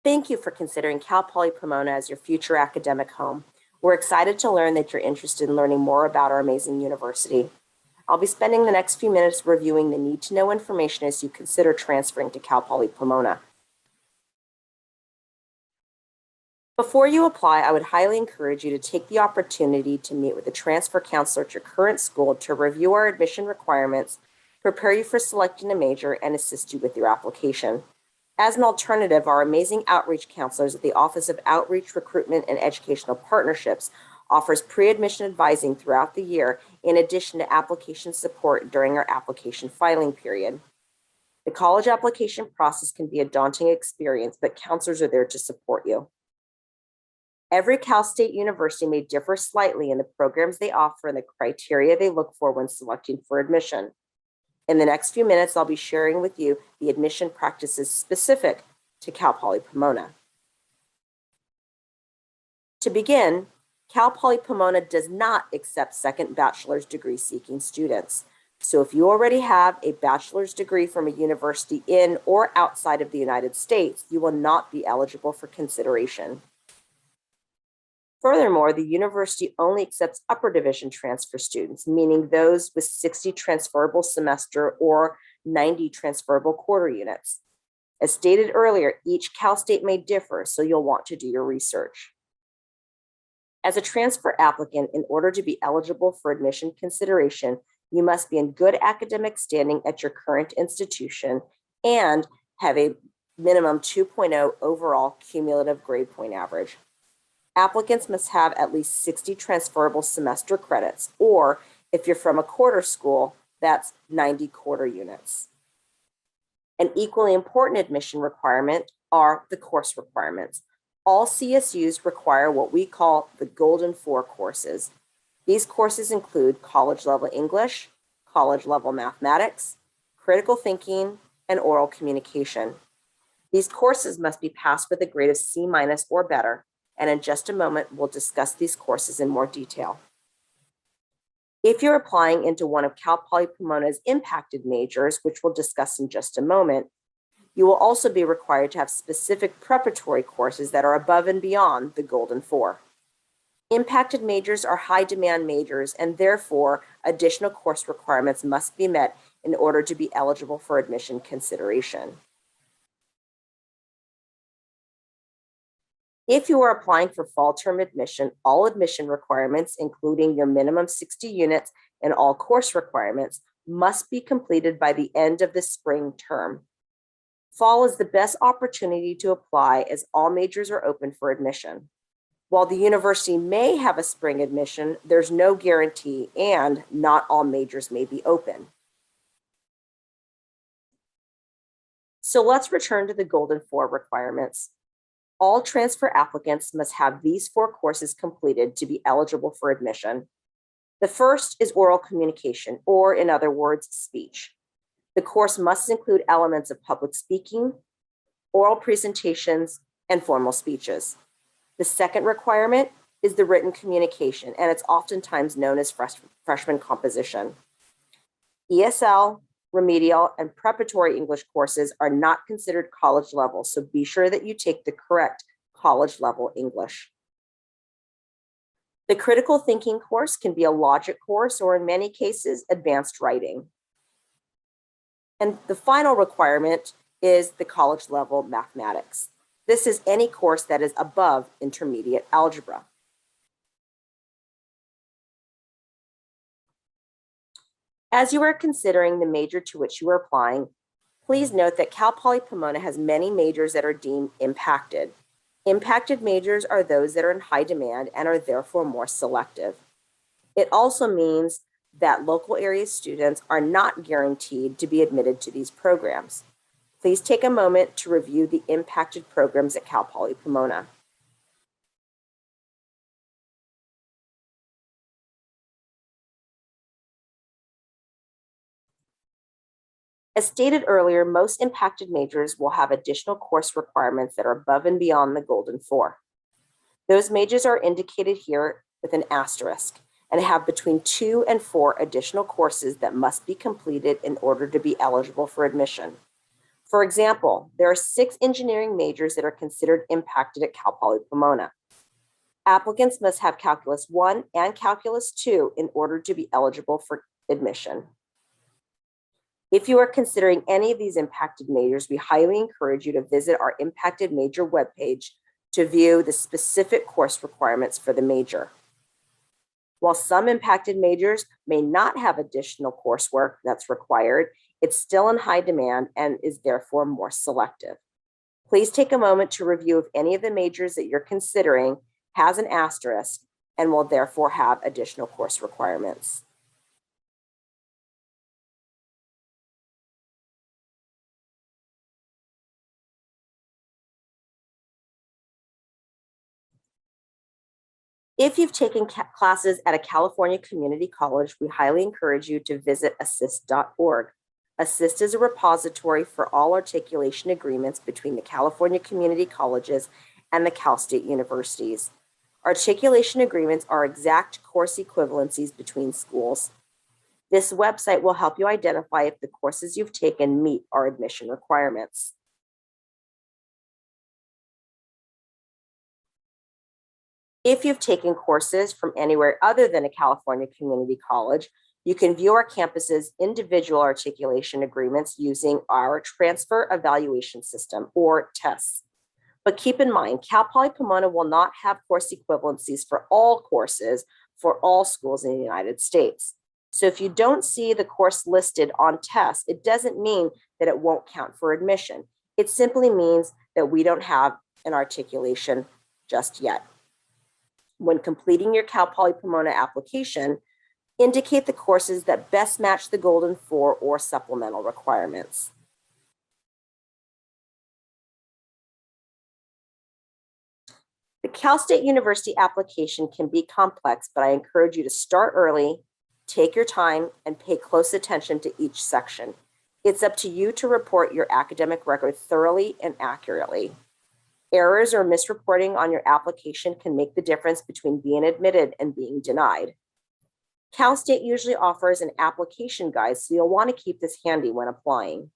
Thank you for considering Cal Poly Pomona as your future academic home. We're excited to learn that you're interested in learning more about our amazing university. I'll be spending the next few minutes reviewing the need-to-know information as you consider transferring to Cal Poly Pomona. Before you apply, I would highly encourage you to take the opportunity to meet with a transfer counselor at your current school to review our admission requirements, prepare you for selecting a major, and assist you with your application. As an alternative, our amazing outreach counselors at the Office of Outreach, Recruitment, and Educational Partnerships offers pre-admission advising throughout the year, in addition to application support during our application filing period. The college application process can be a daunting experience, but counselors are there to support you. Every Cal State University may differ slightly in the programs they offer and the criteria they look for when selecting for admission. In the next few minutes, I'll be sharing with you the admission practices specific to Cal Poly Pomona. To begin, Cal Poly Pomona does not accept second bachelor's degree seeking students. So if you already have a bachelor's degree from a university in or outside of the United States, you will not be eligible for consideration. Furthermore, the university only accepts upper division transfer students, meaning those with 60 transferable semester or 90 transferable quarter units. As stated earlier, each Cal State may differ, so you'll want to do your research. As a transfer applicant, in order to be eligible for admission consideration, you must be in good academic standing at your current institution and have a minimum 2.0 overall cumulative grade point average. Applicants must have at least 60 transferable semester credits, or if you're from a quarter school, that's 90 quarter units. An equally important admission requirement are the course requirements. All CSUs require what we call the Golden Four courses. These courses include college-level English, college-level mathematics, critical thinking, and oral communication. These courses must be passed with a grade of C- or better, and in just a moment, we'll discuss these courses in more detail. If you're applying into one of Cal Poly Pomona's impacted majors, which we'll discuss in just a moment, you will also be required to have specific preparatory courses that are above and beyond the Golden Four. Impacted majors are high demand majors, and therefore additional course requirements must be met in order to be eligible for admission consideration. If you are applying for fall term admission, all admission requirements, including your minimum 60 units and all course requirements, must be completed by the end of the spring term. Fall is the best opportunity to apply as all majors are open for admission. While the university may have a spring admission, there's no guarantee, and not all majors may be open. So let's return to the Golden Four requirements. All transfer applicants must have these four courses completed to be eligible for admission. The first is oral communication, or in other words, speech. The course must include elements of public speaking, oral presentations, and formal speeches. The second requirement is the written communication, and it's oftentimes known as freshman composition. ESL, remedial, and preparatory English courses are not considered college level, so be sure that you take the correct college level English. The critical thinking course can be a logic course, or in many cases, advanced writing. And the final requirement is the college level mathematics. This is any course that is above intermediate algebra. As you are considering the major to which you are applying, please note that Cal Poly Pomona has many majors that are deemed impacted. Impacted majors are those that are in high demand and are therefore more selective. It also means that local area students are not guaranteed to be admitted to these programs. Please take a moment to review the impacted programs at Cal Poly Pomona. As stated earlier, most impacted majors will have additional course requirements that are above and beyond the Golden Four. Those majors are indicated here with an asterisk and have between 2 and 4 additional courses that must be completed in order to be eligible for admission. For example, there are 6 engineering majors that are considered impacted at Cal Poly Pomona. Applicants must have Calculus 1 and Calculus 2 in order to be eligible for admission. If you are considering any of these impacted majors, we highly encourage you to visit our impacted major webpage to view the specific course requirements for the major. While some impacted majors may not have additional coursework that's required, it's still in high demand and is therefore more selective. Please take a moment to review if any of the majors that you're considering has an asterisk and will therefore have additional course requirements. If you've taken classes at a California community college, we highly encourage you to visit assist.org. Assist is a repository for all articulation agreements between the California community colleges and the Cal State universities. Articulation agreements are exact course equivalencies between schools. This website will help you identify if the courses you've taken meet our admission requirements. If you've taken courses from anywhere other than a California community college, you can view our campus's individual articulation agreements using our transfer evaluation system, or TESS. But keep in mind, Cal Poly Pomona will not have course equivalencies for all courses for all schools in the United States. So if you don't see the course listed on TESS, it doesn't mean that it won't count for admission. It simply means that we don't have an articulation just yet. When completing your Cal Poly Pomona application, indicate the courses that best match the Golden 4 or supplemental requirements. The Cal State University application can be complex, but I encourage you to start early, take your time, and pay close attention to each section. It's up to you to report your academic record thoroughly and accurately. Errors or misreporting on your application can make the difference between being admitted and being denied. Cal State usually offers an application guide, so you'll want to keep this handy when applying.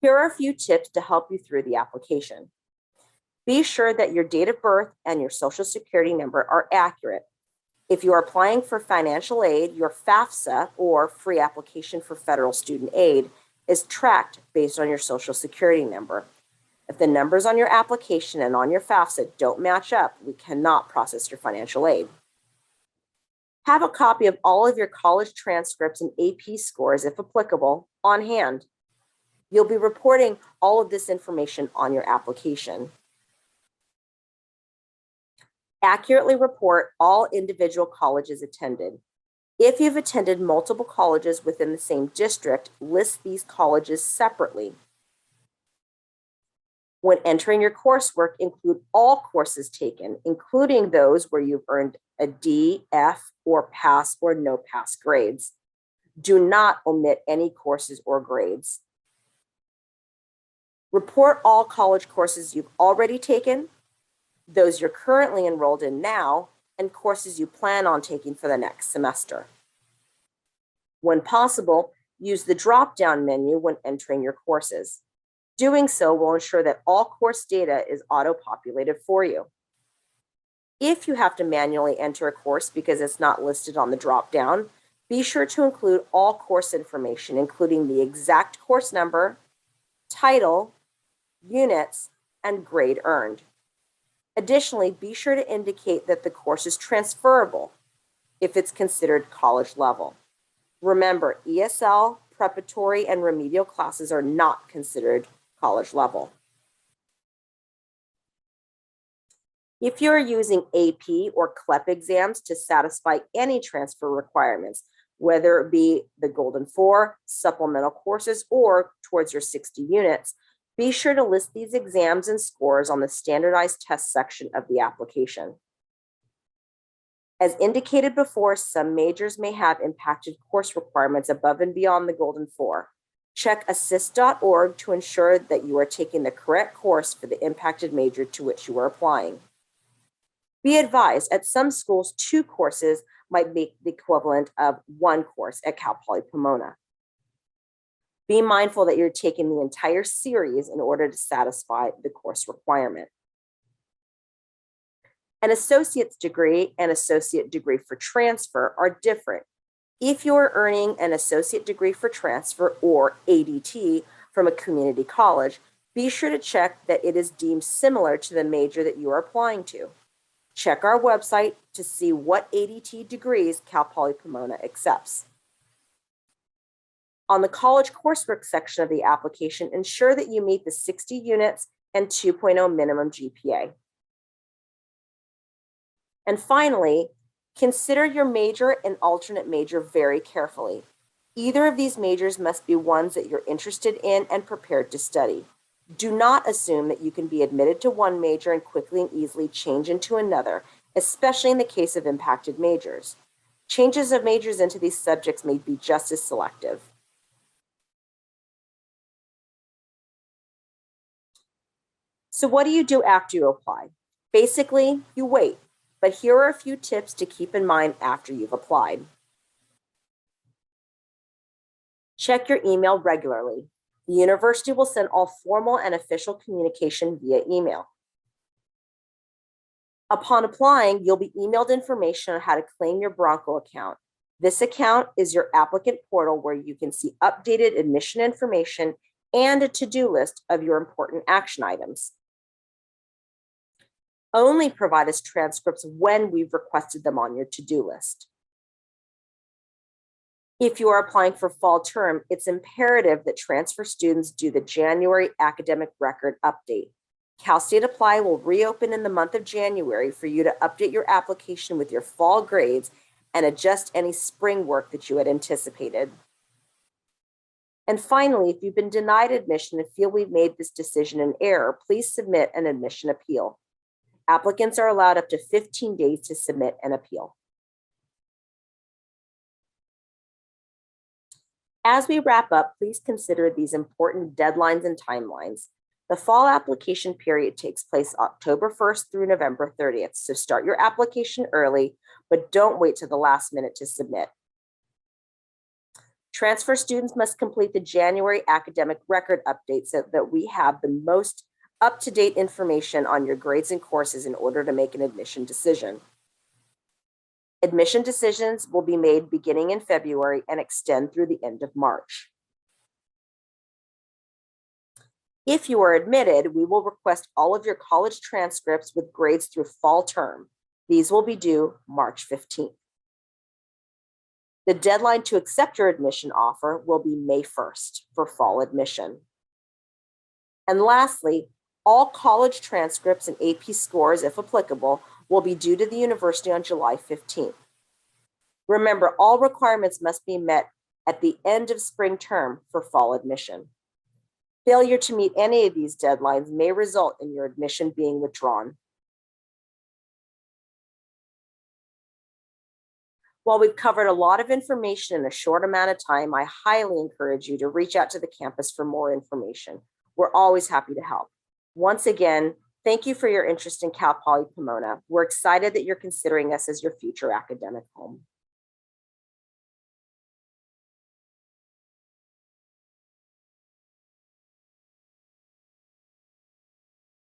Here are a few tips to help you through the application. Be sure that your date of birth and your social security number are accurate. If you are applying for financial aid, your FAFSA, or free application for federal student aid, is tracked based on your social security number. If the numbers on your application and on your FAFSA don't match up, we cannot process your financial aid. Have a copy of all of your college transcripts and AP scores, if applicable, on hand. You'll be reporting all of this information on your application. Accurately report all individual colleges attended. If you've attended multiple colleges within the same district, list these colleges separately. When entering your coursework, include all courses taken, including those where you've earned a D, F, or pass or no pass grades. Do not omit any courses or grades. Report all college courses you've already taken, those you're currently enrolled in now, and courses you plan on taking for the next semester. When possible, use the drop-down menu when entering your courses. Doing so will ensure that all course data is auto-populated for you. If you have to manually enter a course because it's not listed on the drop-down, be sure to include all course information, including the exact course number, title, units, and grade earned. Additionally, be sure to indicate that the course is transferable if it's considered college level. Remember, ESL, preparatory, and remedial classes are not considered college level. If you're using AP or CLEP exams to satisfy any transfer requirements, whether it be the Golden 4, supplemental courses, or towards your 60 units, be sure to list these exams and scores on the standardized test section of the application. As indicated before, some majors may have impacted course requirements above and beyond the Golden 4. Check assist.org to ensure that you are taking the correct course for the impacted major to which you are applying. Be advised, at some schools, 2 courses might make the equivalent of 1 course at Cal Poly Pomona. Be mindful that you're taking the entire series in order to satisfy the course requirement. An associate's degree and associate degree for transfer are different. If you're earning an associate degree for transfer, or ADT, from a community college, be sure to check that it is deemed similar to the major that you are applying to. Check our website to see what ADT degrees Cal Poly Pomona accepts. On the college coursework section of the application, ensure that you meet the 60 units and 2.0 minimum GPA. And finally, consider your major and alternate major very carefully. Either of these majors must be ones that you're interested in and prepared to study. Do not assume that you can be admitted to one major and quickly and easily change into another, especially in the case of impacted majors. Changes of majors into these subjects may be just as selective. So what do you do after you apply? Basically, you wait, but here are a few tips to keep in mind after you've applied. Check your email regularly. The university will send all formal and official communication via email. Upon applying, you'll be emailed information on how to claim your Bronco account. This account is your applicant portal where you can see updated admission information and a to-do list of your important action items. Only provide us transcripts when we've requested them on your to-do list. If you are applying for fall term, it's imperative that transfer students do the January academic record update. Cal State Apply will reopen in the month of January for you to update your application with your fall grades and adjust any spring work that you had anticipated. And finally, if you've been denied admission and feel we've made this decision in error, please submit an admission appeal. Applicants are allowed up to 15 days to submit an appeal. As we wrap up, please consider these important deadlines and timelines. The fall application period takes place October 1st through November 30th, so start your application early, but don't wait till the last minute to submit. Transfer students must complete the January academic record update so that we have the most up-to-date information on your grades and courses in order to make an admission decision. Admission decisions will be made beginning in February and extend through the end of March. If you are admitted, we will request all of your college transcripts with grades through fall term. These will be due March 15th. The deadline to accept your admission offer will be May 1st for fall admission. And lastly, all college transcripts and AP scores, if applicable, will be due to the university on July 15th. Remember, all requirements must be met at the end of spring term for fall admission. Failure to meet any of these deadlines may result in your admission being withdrawn. While we've covered a lot of information in a short amount of time, I highly encourage you to reach out to the campus for more information. We're always happy to help. Once again, thank you for your interest in Cal Poly Pomona. We're excited that you're considering us as your future academic home.